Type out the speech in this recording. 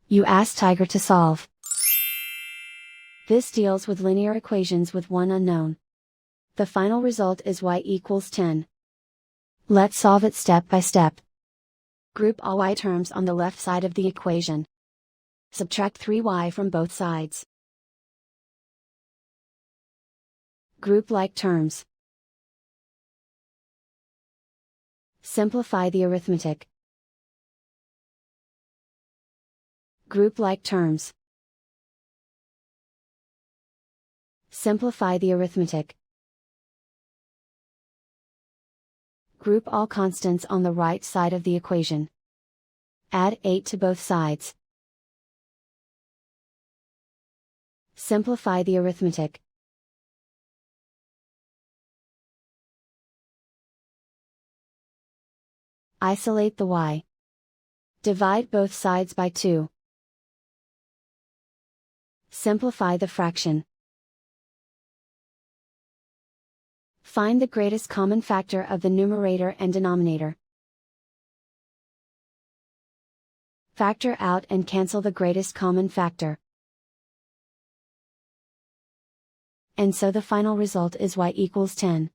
You ask Tiger to solve. This deals with linear equations with one unknown. The final result is y equals 10. Let's solve it step by step. Group all y terms on the left side of the equation. Subtract 3y from both sides. Group like terms. Simplify the arithmetic. Group like terms. Simplify the arithmetic. Group all constants on the right side of the equation. Add 8 to both sides. Simplify the arithmetic. Isolate the y. Divide both sides by 2. Simplify the fraction. Find the greatest common factor of the numerator and denominator. Factor out and cancel the greatest common factor. And so the final result is y equals 10.